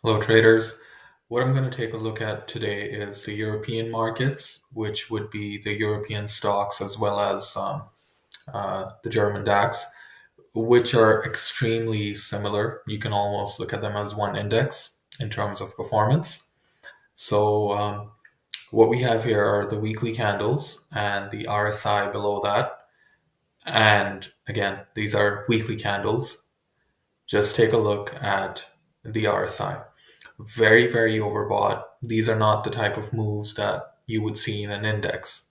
Hello, traders. What I'm going to take a look at today is the European markets, which would be the European stocks as well as the German DAX, which are extremely similar. You can almost look at them as one index in terms of performance. So, what we have here are the weekly candles and the RSI below that. And again, these are weekly candles. Just take a look at the RSI. Very, very overbought. These are not the type of moves that you would see in an index,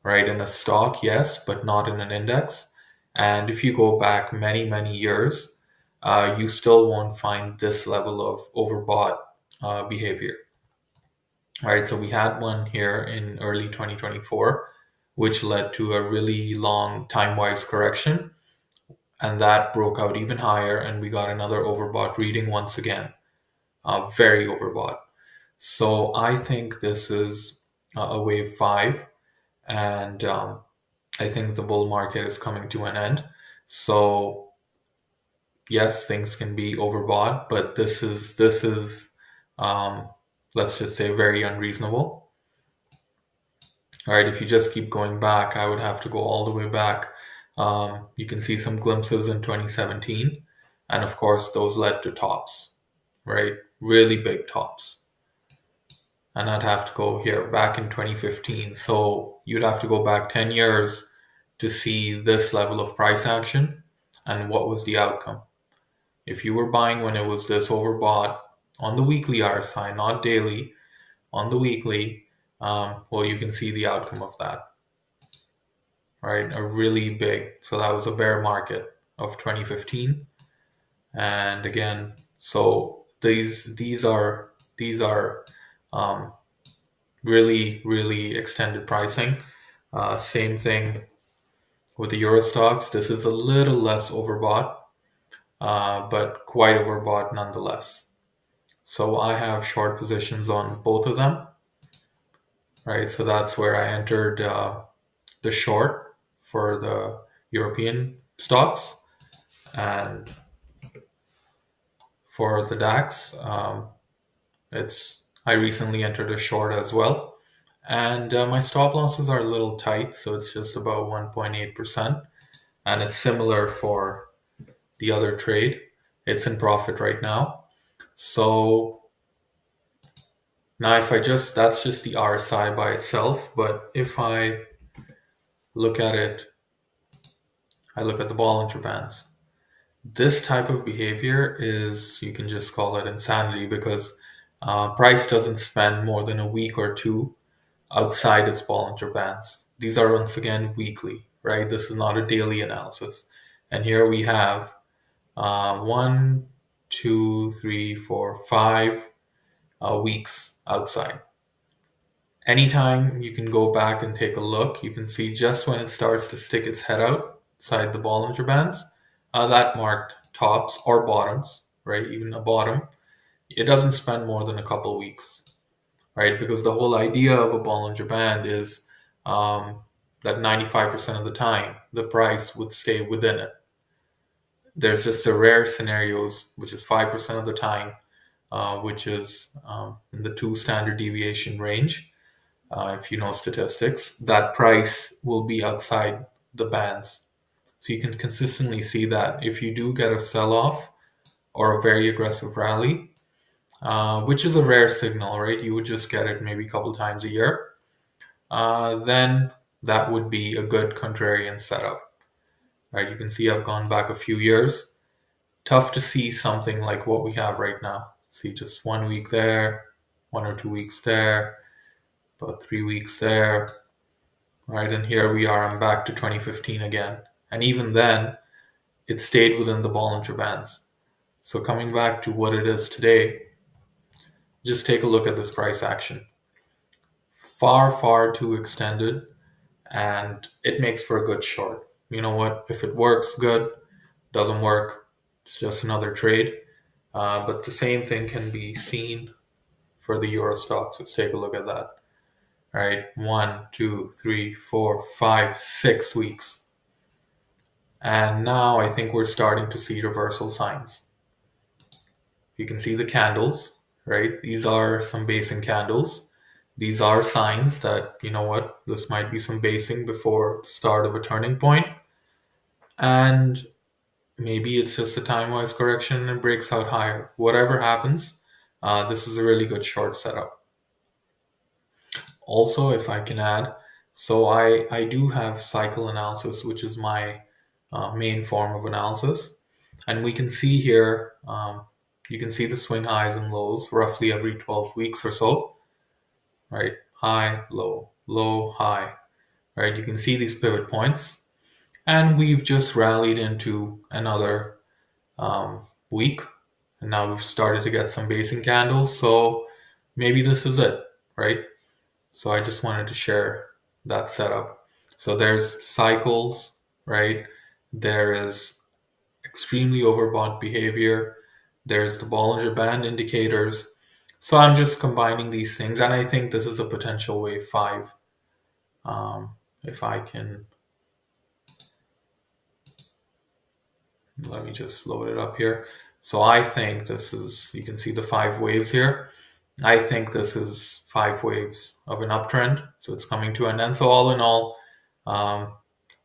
right? In a stock, yes, but not in an index. And if you go back many, many years, you still won't find this level of overbought behavior, right? So we had one here in early 2024, which led to a really long time-wise correction, and that broke out even higher, and we got another overbought reading once again, very overbought. So I think this is a wave five, and I think the bull market is coming to an end. So yes, things can be overbought, but this is um, let's just say very unreasonable. All right, if you just keep going back, I would have to go all the way back. You can see some glimpses in 2017, and of course, those led to tops, right? Really big tops. And I'd have to go here back in 2015. So you'd have to go back 10 years to see this level of price action. And what was the outcome? If you were buying when it was this overbought on the weekly RSI, not daily, on the weekly, well, you can see the outcome of that, right? A really big, so that was a bear market of 2015. And again, so these are um, really, really extended pricing. Same thing with the Euro stocks. This is a little less overbought, but quite overbought nonetheless. So I have short positions on both of them, right? So that's where I entered the short for the European stocks, and for the DAX, it's I recently entered a short as well. And my stop losses are a little tight, so it's just about 1.8%. And it's similar for the other trade. It's in profit right now. So now if that's just the RSI by itself. But if I look at it, I look at the Bollinger Bands. This type of behavior is, you can just call it insanity, because price doesn't spend more than a week or two outside its Bollinger Bands. These are once again weekly, right? This is not a daily analysis. And here we have 5 weeks outside. Anytime you can go back and take a look, you can see just when it starts to stick its head outside the Bollinger Bands, that marked tops or bottoms, right? Even a bottom. It doesn't spend more than a couple weeks, right? Because the whole idea of a Bollinger Band is that 95% of the time the price would stay within it. There's just the rare scenarios, which is 5% of the time, which is in the 2 standard deviation range. If you know statistics, that price will be outside the bands. So you can consistently see that if you do get a sell-off or a very aggressive rally, which is a rare signal, right? You would just get it maybe a couple times a year. Then that would be a good contrarian setup, right? You can see I've gone back a few years. Tough to see something like what we have right now. See just 1 week there, 1 or 2 weeks there, about 3 weeks there, right? And here we are, I'm back to 2015 again. And even then, it stayed within the Bollinger Bands. So coming back to what it is today, just take a look at this price action. Far, far too extended, and it makes for a good short. You know what? If it works, good. Doesn't work, it's just another trade. But the same thing can be seen for the Euro stocks. Let's take a look at that. All right, 1, 2, 3, 4, 5, 6 weeks. And now I think we're starting to see reversal signs. You can see the candles. right? These are some basing candles. These are signs that, you know what, this might be some basing before the start of a turning point. And maybe it's just a time wise correction and it breaks out higher. Whatever happens, this is a really good short setup. Also, if I can add, so I do have cycle analysis, which is my main form of analysis. And we can see here, you can see the swing highs and lows roughly every 12 weeks or so, right? High, low, high, right? You can see these pivot points. And we've just rallied into another week. And now we've started to get some basing candles. So maybe this is it, right? So I just wanted to share that setup. So there's cycles, right? There is extremely overbought behavior. There's the Bollinger Band indicators. So I'm just combining these things, and I think this is a potential wave five. If I can, let me just load it up here. So I think this is, you can see the five waves here. I think this is five waves of an uptrend. So it's coming to an end. So all in all, um,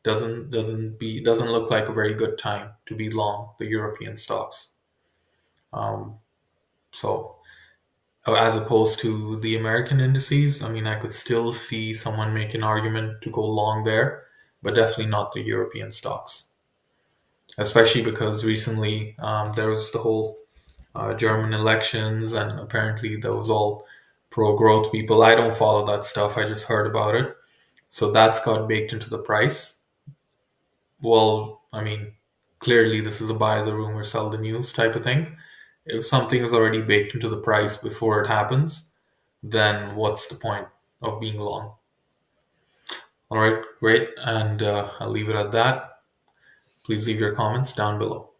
doesn't look like a very good time to be long the European stocks. Um, so as opposed to the American indices, I mean, I could still see someone make an argument to go long there, but definitely not the European stocks. Especially because recently there was the whole German elections, and apparently that was all pro-growth people. I don't follow that stuff. I just heard about it. So that's got baked into the price. Well, I mean, clearly this is a buy the rumor, sell the news type of thing. If something is already baked into the price before it happens, then what's the point of being long? All right, great. And I'll leave it at that. Please leave your comments down below.